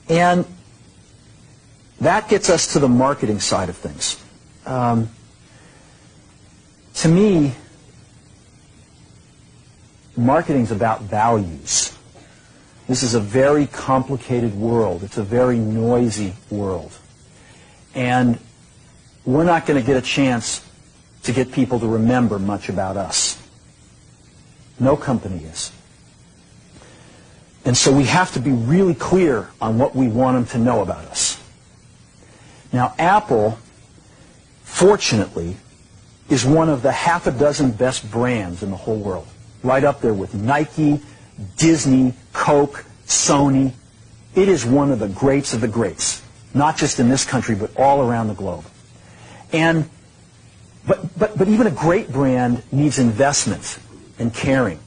And that gets us to the marketing side of things. To me, marketing's about values. This is a very complicated world. It's a very noisy world. And we're not going to get a chance to get people to remember much about us. No company is. And so we have to be really clear on what we want them to know about us. Now, Apple, fortunately, is one of the half a dozen best brands in the whole world. Right up there with Nike, Disney, Coke, Sony. It is one of the greats of the greats, not just in this country, but all around the globe. But even a great brand needs investment and caring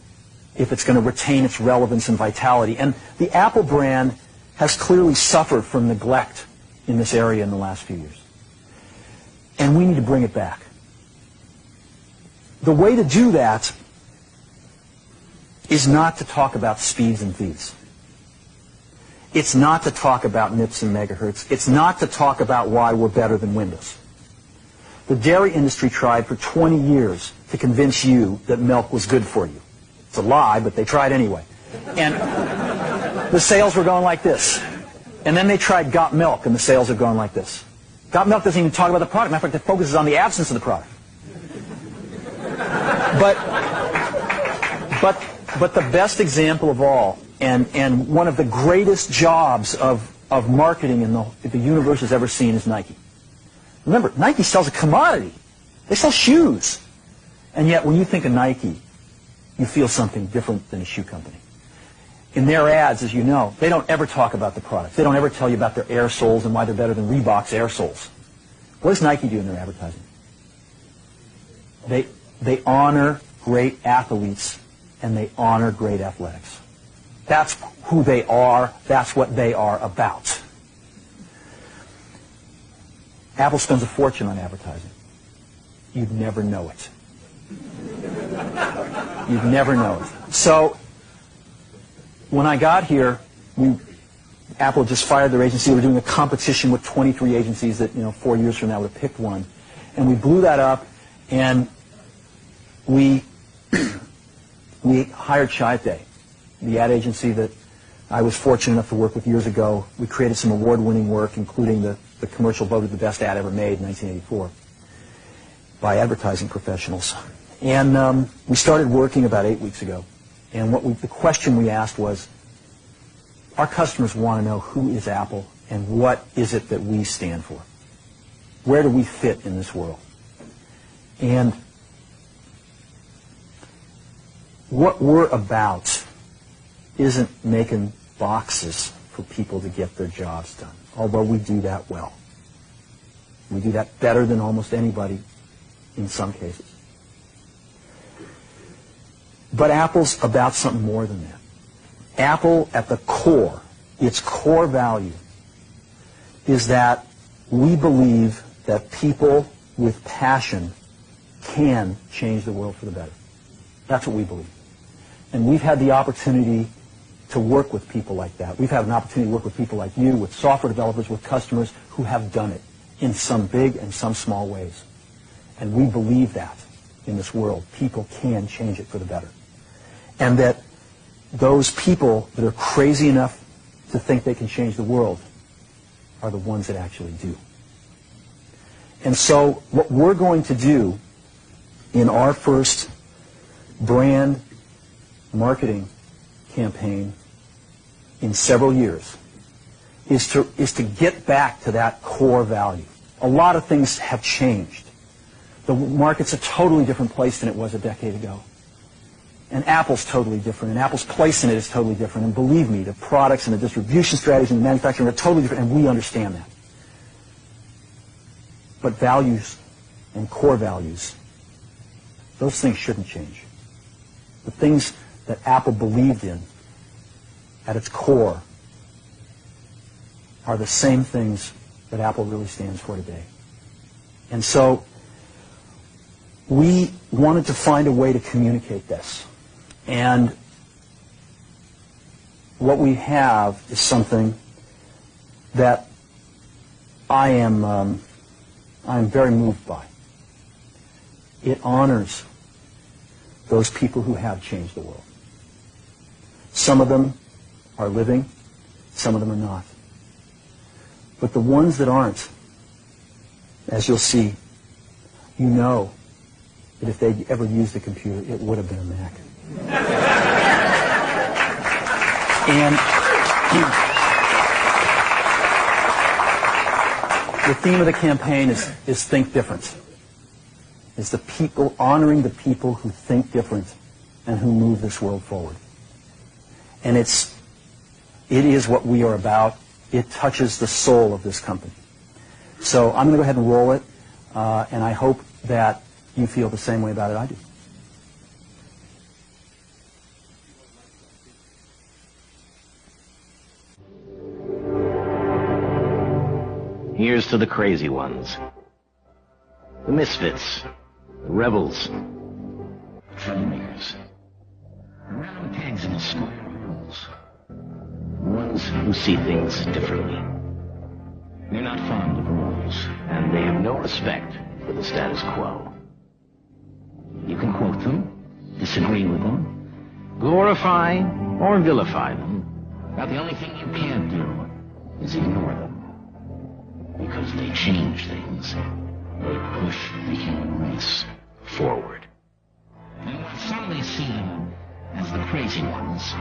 if it's going to retain its relevance and vitality. And the Apple brand has clearly suffered from neglect in this area in the last few years. And we need to bring it back. The way to do that is not to talk about speeds and feeds. It's not to talk about MIPS and megahertz. It's not to talk about why we're better than Windows. The dairy industry tried for 20 years to convince you that milk was good for you. It's a lie, but they tried anyway. And the sales were going like this. And then they tried Got Milk, and the sales are going like this. Got Milk doesn't even talk about the product. Matter of fact, it focuses on the absence of the product. But the best example of all, and one of the greatest jobs of marketing the universe has ever seen is Nike. Remember, Nike sells a commodity. They sell shoes. And yet, when you think of Nike, you feel something different than a shoe company. In their ads, as you know, they don't ever talk about the products. They don't ever tell you about their air soles and why they're better than Reebok's air soles. What does Nike do in their advertising? They honor great athletes, and they honor great athletics. That's who they are. That's what they are about. Apple spends a fortune on advertising. You'd never know it. You'd never know it. So, when I got here, Apple just fired their agency. We were doing a competition with 23 agencies that, 4 years from now would have picked one. And we blew that up, and we hired Chiat, the ad agency that I was fortunate enough to work with years ago. We created some award-winning work, including the commercial voted the best ad ever made in 1984 by advertising professionals. And we started working about 8 weeks ago. And the question we asked was, our customers want to know who is Apple and what is it that we stand for? Where do we fit in this world? And what we're about isn't making boxes for people to get their jobs done, although we do that well. We do that better than almost anybody in some cases. But Apple's about something more than that. Apple, at the core, its core value, is that we believe that people with passion can change the world for the better. That's what we believe. And we've had the opportunity to work with people like that. We've had an opportunity to work with people like you, with software developers, with customers who have done it in some big and some small ways. And we believe that in this world. People can change it for the better. And that those people that are crazy enough to think they can change the world are the ones that actually do. And so what we're going to do in our first brand marketing campaign in several years is to get back to that core value. A lot of things have changed. The market's a totally different place than it was a decade ago. And Apple's totally different, and Apple's place in it is totally different. And believe me, the products and the distribution strategies and the manufacturing are totally different, and we understand that. But values and core values, those things shouldn't change. The things that Apple believed in at its core are the same things that Apple really stands for today. And so we wanted to find a way to communicate this. And what we have is something that I am very moved by. It honors those people who have changed the world. Some of them are living, some of them are not. But the ones that aren't, as you'll see, you know that if they'd ever used a computer, it would have been a Mac. And the theme of the campaign is Think Different. It's the people, honoring the people who think different and who move this world forward. And it is what we are about. It touches the soul of this company. So I'm going to go ahead and roll it, and I hope that you feel the same way about it I do. Here's to the crazy ones, the misfits, the rebels, the troublemakers, the round pegs in the square holes, the ones who see things differently. They're not fond of rules, and they have no respect for the status quo. You can quote them, disagree with them, glorify or vilify them, but the only thing you can't do is ignore them. Because they change things. They push the human race forward. And when some may see them as the crazy ones,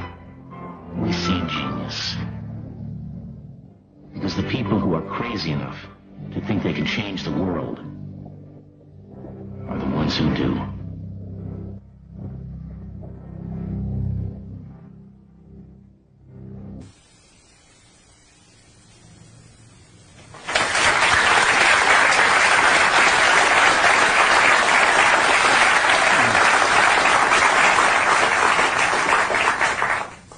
we see genius. Because the people who are crazy enough to think they can change the world are the ones who do.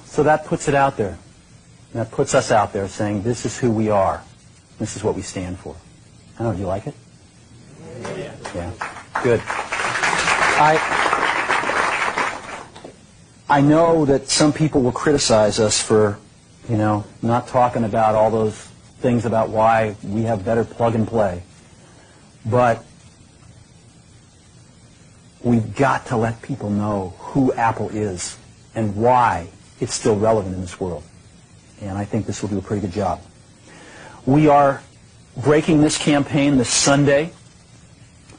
So that puts it out there. That puts us out there saying, this is who we are. This is what we stand for. I don't know, do you like it? Yeah. Good. I know that some people will criticize us for, not talking about all those things about why we have better plug and play. But we've got to let people know who Apple is and why it's still relevant in this world. And I think this will do a pretty good job. We are breaking this campaign this Sunday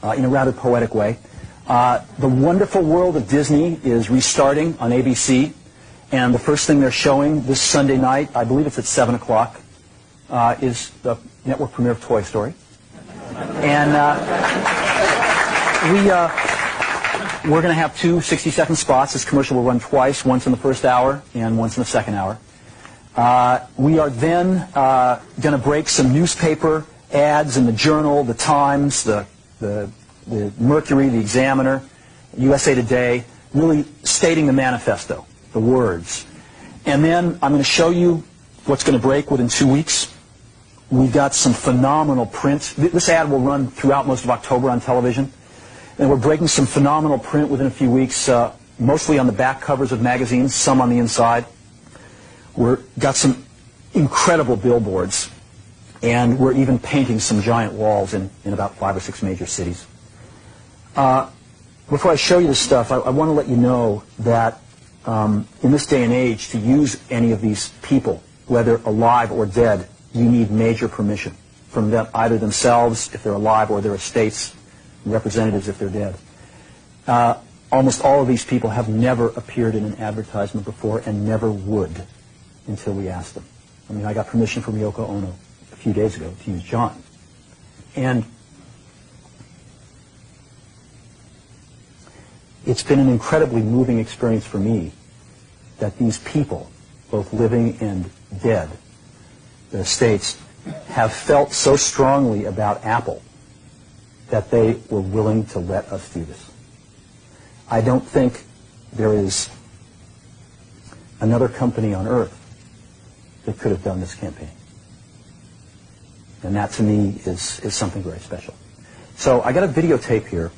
in a rather poetic way. The Wonderful World of Disney is restarting on ABC. And the first thing they're showing this Sunday night, I believe it's at 7 o'clock, is the network premiere of Toy Story. And we're going to have two 60-second spots. This commercial will run twice, once in the first hour and once in the second hour. We are then going to break some newspaper ads in the Journal, the Times, the Mercury, the Examiner, USA Today, really stating the manifesto, the words. And then I'm going to show you what's going to break within 2 weeks. We've got some phenomenal print. This ad will run throughout most of October on television. And we're breaking some phenomenal print within a few weeks, mostly on the back covers of magazines, some on the inside. We've got some incredible billboards, and we're even painting some giant walls in about 5 or 6 major cities. Before I show you this stuff, I want to let you know that in this day and age, to use any of these people, whether alive or dead, you need major permission from them, either themselves, if they're alive, or their estates, representatives if they're dead. Almost all of these people have never appeared in an advertisement before and never would until we asked them. I mean, I got permission from Yoko Ono a few days ago to use John. And it's been an incredibly moving experience for me that these people, both living and dead, the estates, have felt so strongly about Apple that they were willing to let us do this. I don't think there is another company on earth that could have done this campaign. And that, to me, is something very special. So I got a videotape here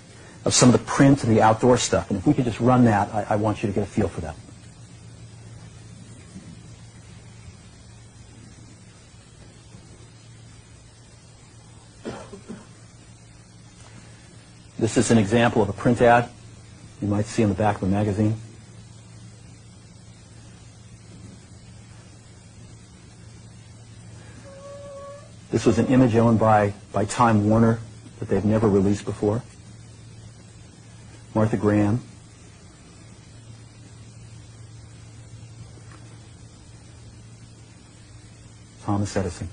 of some of the print and the outdoor stuff. And if we could just run that, I want you to get a feel for that. This is an example of a print ad you might see on the back of a magazine. This was an image owned by Time Warner that they've never released before. Martha Graham. Thomas Edison.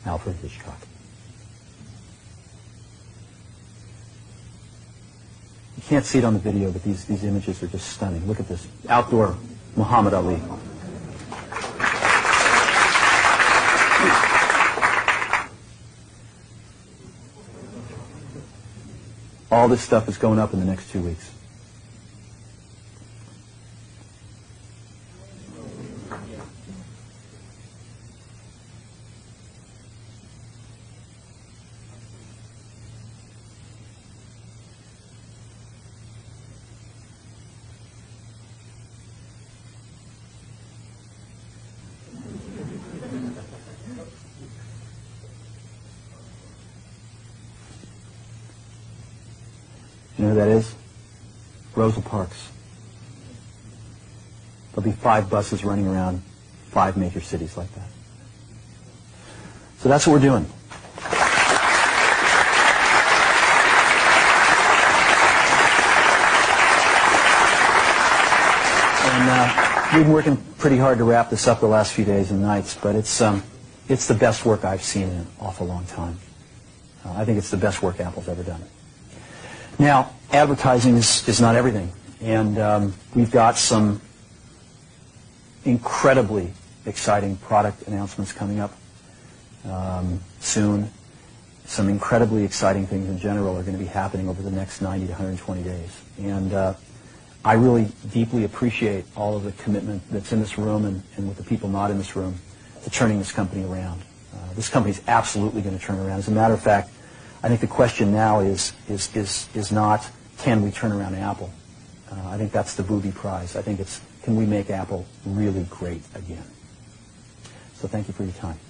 Alfred Hitchcock. You can't see it on the video, but these images are just stunning. Look at this. Outdoor Muhammad Ali. All this stuff is going up in the next 2 weeks. You know who that is? Rosa Parks. There'll be 5 buses running around 5 major cities like that. So that's what we're doing. And we've been working pretty hard to wrap this up the last few days and nights, but it's the best work I've seen in an awful long time. I think it's the best work Apple's ever done. Now, advertising is not everything, and we've got some incredibly exciting product announcements coming up soon. Some incredibly exciting things in general are going to be happening over the next 90 to 120 days. And I really deeply appreciate all of the commitment that's in this room and with the people not in this room to turning this company around. This company is absolutely going to turn around. As a matter of fact, I think the question now is not, can we turn around Apple? I think that's the booby prize. I think it's, can we make Apple really great again? So thank you for your time.